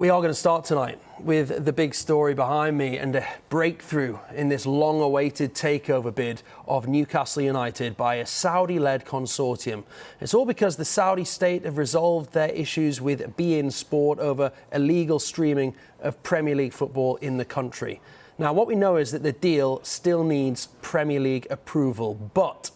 We are going to start tonight with the big story behind me and a breakthrough in this long-awaited takeover bid of Newcastle United by a Saudi-led consortium. It's all because the Saudi state have resolved their issues with beIN Sport over illegal streaming of Premier League football in the country. Now, what we know is that the deal still needs Premier League approval, but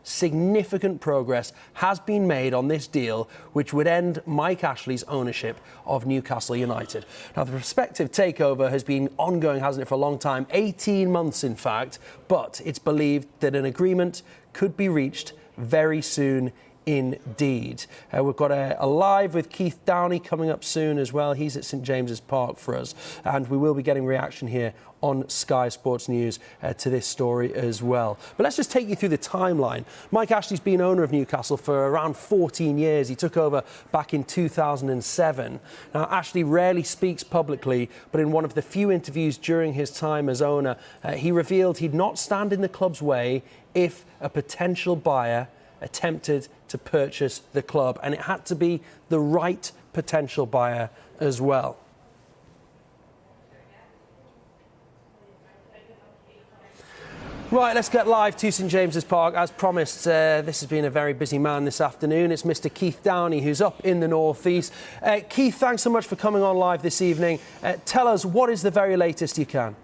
significant progress has been made on this deal, which would end Mike Ashley's ownership of Newcastle United. Now, the prospective takeover has been ongoing, hasn't it, for a long time, 18 months in fact, but it's believed that an agreement could be reached very soon indeed. We've got a live with Keith Downey coming up soon as well. He's at St James's Park for us, and we will be getting reaction here on Sky Sports News to this story as well. But let's just take you through the timeline. Mike Ashley's been owner of Newcastle for around 14 years. He took over back in 2007. Now, Ashley rarely speaks publicly, but in one of the few interviews during his time as owner, he revealed he'd not stand in the club's way if a potential buyer attempted to purchase the club, and it had to be the right potential buyer as well. Right, let's get live to St James's Park. As promised, this has been a very busy man this afternoon. It's Mr. Keith Downey, who's up in the northeast. Keith, thanks so much for coming on live this evening. Tell us, what is the very latest you can?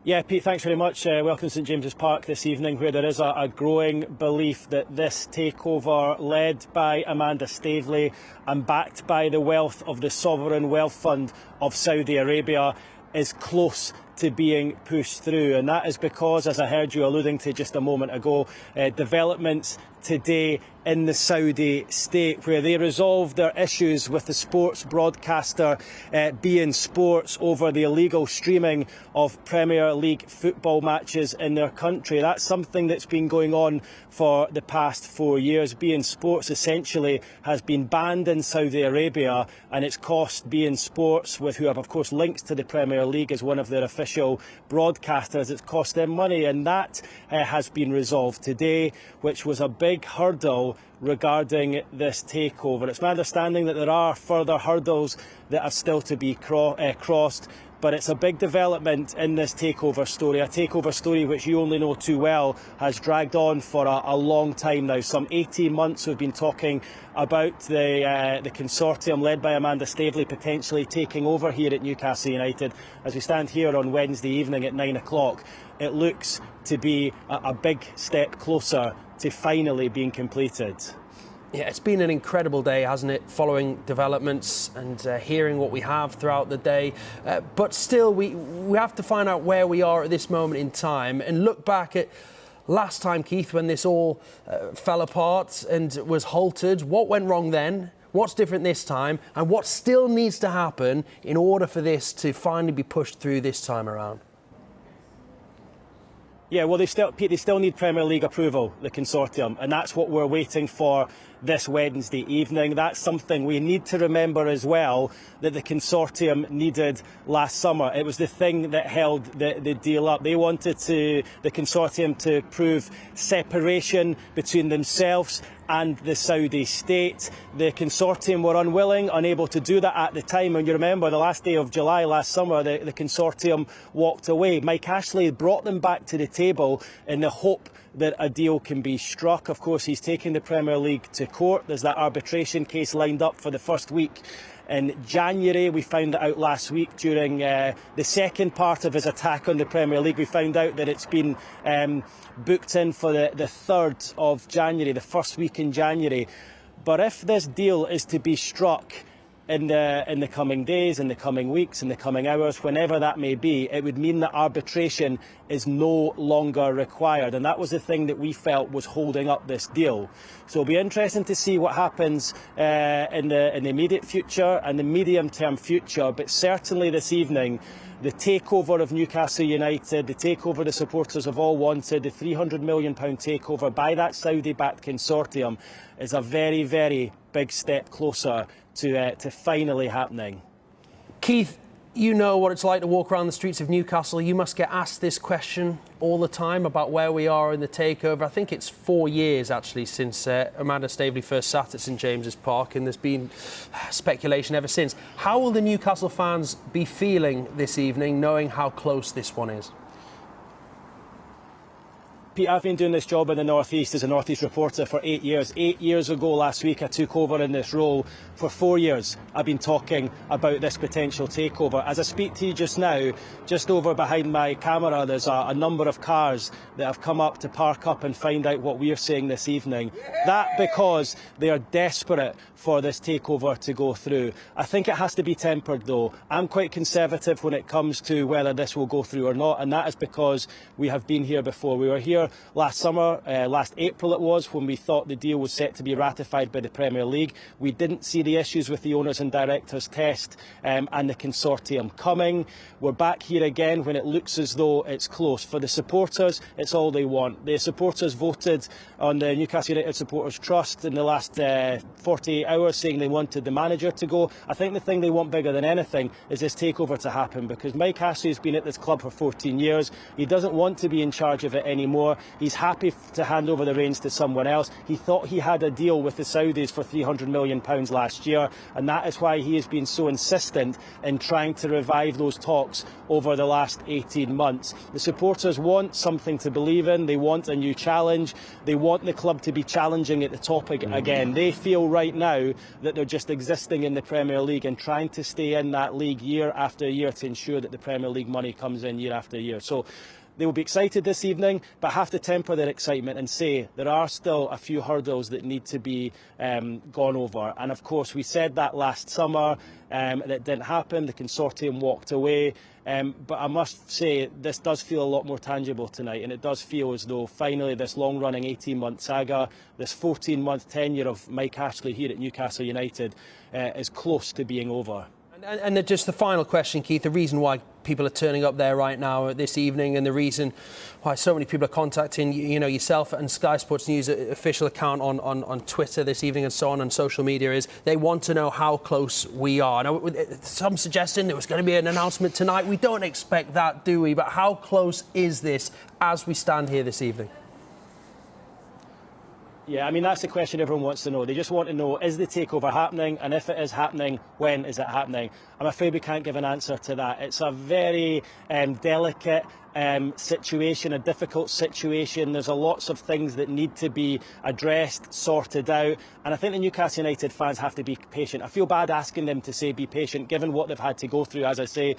Yeah, Pete, thanks very much. Welcome to St James's Park this evening, where there is a growing belief that this takeover, led by Amanda Staveley and backed by the wealth of the Sovereign Wealth Fund of Saudi Arabia, is close to being pushed through. And that is because, as I heard you alluding to just a moment ago, developments today in the Saudi state, where they resolved their issues with the sports broadcaster beIN Sports over the illegal streaming of Premier League football matches in their country. That's something that's been going on for the past 4 years. beIN Sports essentially has been banned in Saudi Arabia, and it's cost beIN Sports, who have of course links to the Premier League as one of their official broadcasters, it's cost them money, and that has been resolved today, which was a big hurdle regarding this takeover. It's my understanding that there are further hurdles that are still to be crossed, but it's a big development in this takeover story which you only know too well, has dragged on for a long time now. Some 18 months we've been talking about the consortium led by Amanda Staveley potentially taking over here at Newcastle United. As we stand here on Wednesday evening at 9 o'clock, it looks to be a big step closer to finally being completed. Yeah, it's been an incredible day, hasn't it, following developments and hearing what we have throughout the day. But still, we have to find out where we are at this moment in time and look back at last time, Keith, when this all fell apart and was halted. What went wrong then? What's different this time? And what still needs to happen in order for this to finally be pushed through this time around? Yeah, well, they still need Premier League approval, the consortium, and that's what we're waiting for this Wednesday evening. That's something we need to remember as well, that the consortium needed last summer. It was the thing that held the deal up. They wanted the consortium to prove separation between themselves and the Saudi state. The consortium were unable to do that at the time. And you remember the last day of July last summer, the consortium walked away. Mike Ashley brought them back to the table in the hope that a deal can be struck. Of course, he's taking the Premier League to court. There's that arbitration case lined up for the first week in January. We found out last week during the second part of his attack on the Premier League. We found out that it's been booked in for the 3rd of January, the first week in January. But if this deal is to be struck in the coming days, in the coming weeks, in the coming hours, whenever that may be, it would mean that arbitration is no longer required. And that was the thing that we felt was holding up this deal. So it'll be interesting to see what happens in the immediate future and the medium-term future. But certainly this evening, the takeover of Newcastle United, the takeover the supporters have all wanted, the £300 million takeover by that Saudi-backed consortium, is a very, very big step closer to finally happening. Keith, You know what it's like to walk around the streets of Newcastle. You must get asked this question all the time about where we are in the takeover. I think it's 4 years, actually, since Amanda Staveley first sat at St James's Park, and there's been speculation ever since. How will the Newcastle fans be feeling this evening, knowing how close this one is? Pete, I've been doing this job in the North East as a North East reporter for 8 years. 8 years ago last week I took over in this role. For 4 years I've been talking about this potential takeover. As I speak to you just now, just over behind my camera, there's a number of cars that have come up to park up and find out what we're saying this evening. That because they are desperate for this takeover to go through. I think it has to be tempered though. I'm quite conservative when it comes to whether this will go through or not, and that is because we have been here before. We were here last summer, last April it was, when we thought the deal was set to be ratified by the Premier League. We didn't see the issues with the owners and directors test and the consortium coming. We're back here again when it looks as though it's close. For the supporters, it's all they want. The supporters voted on the Newcastle United Supporters Trust in the last 48 hours saying they wanted the manager to go. I think the thing they want bigger than anything is this takeover to happen, because Mike Ashley has been at this club for 14 years. He doesn't want to be in charge of it anymore. He's happy to hand over the reins to someone else. He thought he had a deal with the Saudis for £300 million last year, and that is why he has been so insistent in trying to revive those talks over the last 18 months. The supporters want something to believe in. They want a new challenge. They want the club to be challenging at the top again. They feel right now that they're just existing in the Premier League and trying to stay in that league year after year to ensure that the Premier League money comes in year after year. So they will be excited this evening, but have to temper their excitement and say there are still a few hurdles that need to be gone over. And of course, we said that last summer, that didn't happen. The consortium walked away. But I must say, this does feel a lot more tangible tonight, and it does feel as though finally this long-running 18-month saga, this 14-month tenure of Mike Ashley here at Newcastle United is close to being over. And just the final question, Keith, the reason why people are turning up there right now this evening, and the reason why so many people are contacting, you know, yourself and Sky Sports News official account on Twitter this evening and so on social media, is they want to know how close we are. Now, some suggesting there was going to be an announcement tonight. We don't expect that, do we? But how close is this as we stand here this evening? Yeah, I mean, that's the question everyone wants to know. They just want to know, is the takeover happening? And if it is happening, when is it happening? I'm afraid we can't give an answer to that. It's a very delicate situation, a difficult situation. There's lots of things that need to be addressed, sorted out, and I think the Newcastle United fans have to be patient. I feel bad asking them to say be patient, given what they've had to go through, as I say,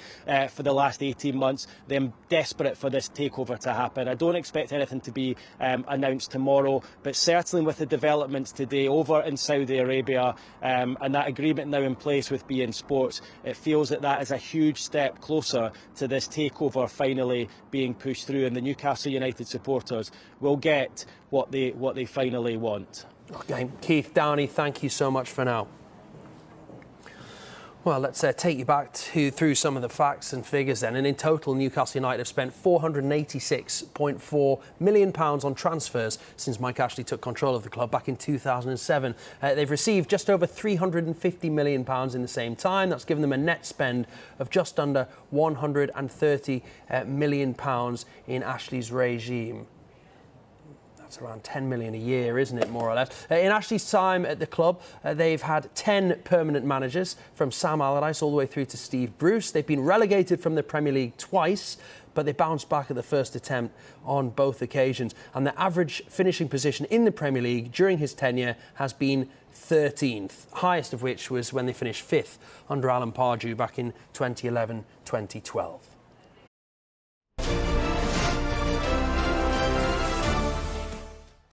for the last 18 months. They're desperate for this takeover to happen. I don't expect anything to be announced tomorrow, but certainly with the developments today over in Saudi Arabia and that agreement now in place with beIN Sports, it feels that that is a huge step closer to this takeover finally being pushed through, and the Newcastle United supporters will get what they finally want. Okay, Keith Downey, thank you so much for now. Well, let's take you back through some of the facts and figures then. And in total, Newcastle United have spent £486.4 million on transfers since Mike Ashley took control of the club back in 2007. They've received just over £350 million in the same time. That's given them a net spend of just under £130 million in Ashley's regime. That's around 10 million a year, isn't it, more or less? In Ashley's time at the club, they've had 10 permanent managers, from Sam Allardyce all the way through to Steve Bruce. They've been relegated from the Premier League twice, but they bounced back at the first attempt on both occasions. And the average finishing position in the Premier League during his tenure has been 13th, highest of which was when they finished 5th under Alan Pardew back in 2011-2012.